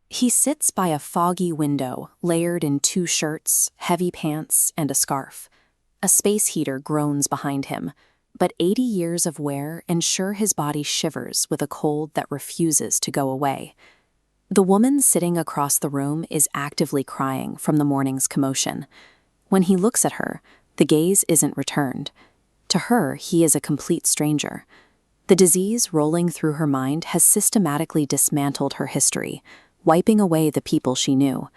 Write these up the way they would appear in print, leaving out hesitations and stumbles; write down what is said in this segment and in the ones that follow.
He sits by a foggy window, layered in 2 shirts, heavy pants, and a scarf. A space heater groans behind him, but 80 years of wear ensure his body shivers with a cold that refuses to go away. The woman sitting across the room is actively crying from the morning's commotion. When he looks at her, the gaze isn't returned. To her, he is a complete stranger. The disease rolling through her mind has systematically dismantled her history, wiping away the people she knew.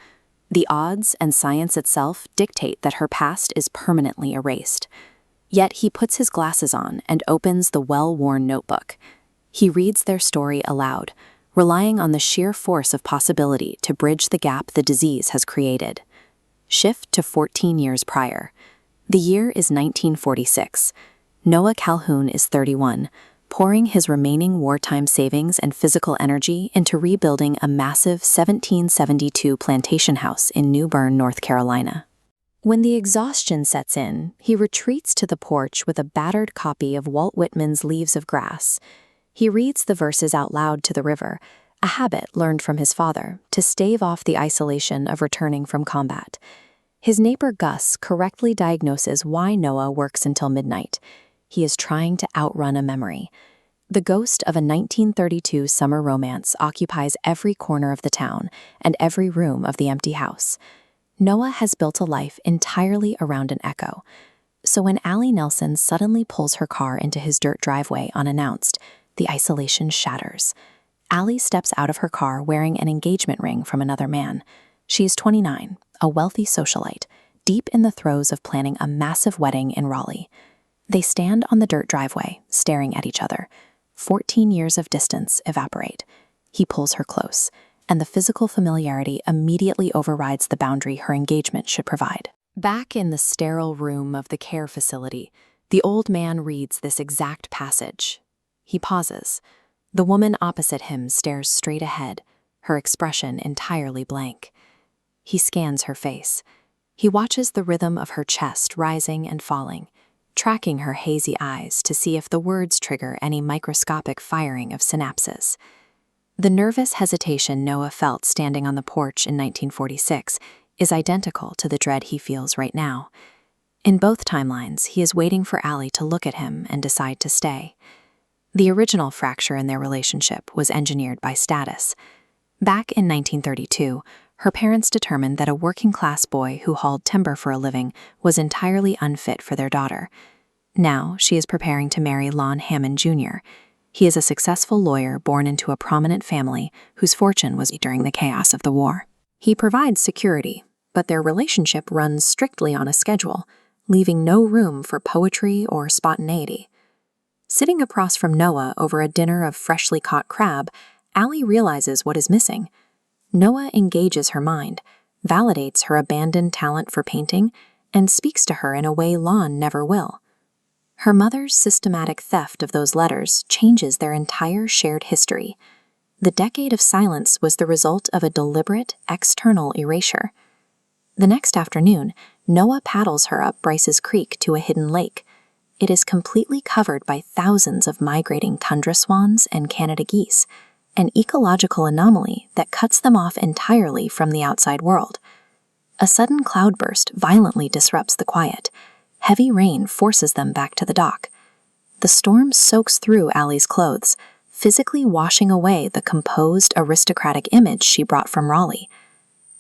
The odds and science itself dictate that her past is permanently erased. Yet he puts his glasses on and opens the well-worn notebook. He reads their story aloud, relying on the sheer force of possibility to bridge the gap the disease has created. Shift to 14 years prior. The year is 1946. Noah Calhoun is 31, pouring his remaining wartime savings and physical energy into rebuilding a massive 1772 plantation house in New Bern, North Carolina. When the exhaustion sets in, he retreats to the porch with a battered copy of Walt Whitman's Leaves of Grass. He reads the verses out loud to the river, a habit learned from his father, to stave off the isolation of returning from combat. His neighbor Gus correctly diagnoses why Noah works until midnight. He is trying to outrun a memory. The ghost of a 1932 summer romance occupies every corner of the town and every room of the empty house. Noah has built a life entirely around an echo. So when Allie Nelson suddenly pulls her car into his dirt driveway unannounced, the isolation shatters. Allie steps out of her car wearing an engagement ring from another man. She is 29, a wealthy socialite, deep in the throes of planning a massive wedding in Raleigh. They stand on the dirt driveway, staring at each other. 14 years of distance evaporate. He pulls her close, and the physical familiarity immediately overrides the boundary her engagement should provide. Back in the sterile room of the care facility, the old man reads this exact passage. He pauses. The woman opposite him stares straight ahead, her expression entirely blank. He scans her face. He watches the rhythm of her chest rising and falling, tracking her hazy eyes to see if the words trigger any microscopic firing of synapses. The nervous hesitation Noah felt standing on the porch in 1946 is identical to the dread he feels right now. In both timelines, he is waiting for Allie to look at him and decide to stay. The original fracture in their relationship was engineered by status. Back in 1932, her parents determined that a working-class boy who hauled timber for a living was entirely unfit for their daughter. Now, she is preparing to marry Lon Hammond Jr. He is a successful lawyer born into a prominent family whose fortune was during the chaos of the war. He provides security, but their relationship runs strictly on a schedule, leaving no room for poetry or spontaneity. Sitting across from Noah over a dinner of freshly caught crab, Allie realizes what is missing. Noah engages her mind, validates her abandoned talent for painting, and speaks to her in a way Lon never will. Her mother's systematic theft of those letters changes their entire shared history. The decade of silence was the result of a deliberate, external erasure. The next afternoon, Noah paddles her up Bryce's Creek to a hidden lake. It is completely covered by thousands of migrating tundra swans and Canada geese, an ecological anomaly that cuts them off entirely from the outside world. A sudden cloudburst violently disrupts the quiet. Heavy rain forces them back to the dock. The storm soaks through Allie's clothes, physically washing away the composed, aristocratic image she brought from Raleigh.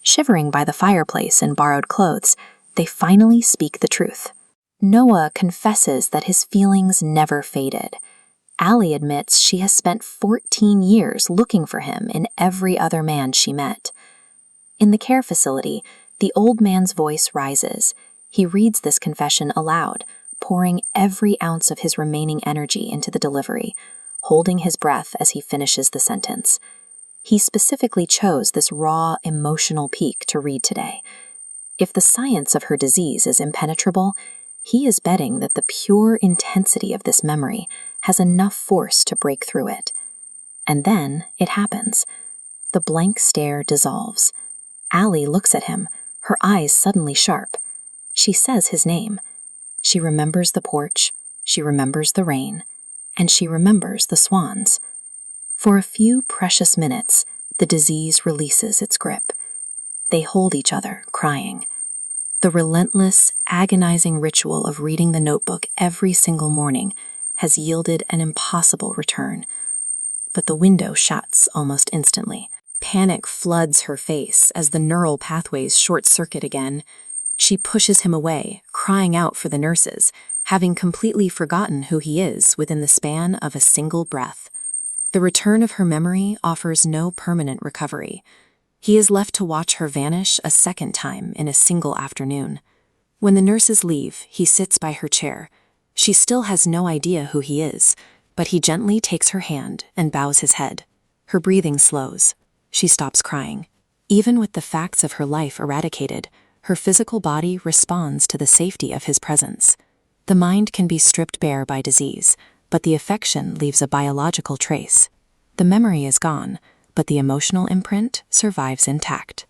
Shivering by the fireplace in borrowed clothes, they finally speak the truth. Noah confesses that his feelings never faded. Allie admits she has spent 14 years looking for him in every other man she met. In the care facility, the old man's voice rises. He reads this confession aloud, pouring every ounce of his remaining energy into the delivery, holding his breath as he finishes the sentence. He specifically chose this raw, emotional peak to read today. If the science of her disease is impenetrable, he is betting that the pure intensity of this memory has enough force to break through it. And then it happens. The blank stare dissolves. Allie looks at him, her eyes suddenly sharp. She says his name. She remembers the porch, she remembers the rain, and she remembers the swans. For a few precious minutes, The disease releases its grip. They hold each other, crying. The relentless, agonizing ritual of reading the notebook every single morning has yielded an impossible return. But the window shuts almost instantly. Panic floods her face as the neural pathways short-circuit again. She pushes him away, crying out for the nurses, having completely forgotten who he is within the span of a single breath. The return of her memory offers no permanent recovery. He is left to watch her vanish a second time in a single afternoon. When the nurses leave, he sits by her chair. She still has no idea who he is, but he gently takes her hand and bows his head. Her breathing slows. She stops crying. Even with the facts of her life eradicated, her physical body responds to the safety of his presence. The mind can be stripped bare by disease, but the affection leaves a biological trace. The memory is gone, but the emotional imprint survives intact.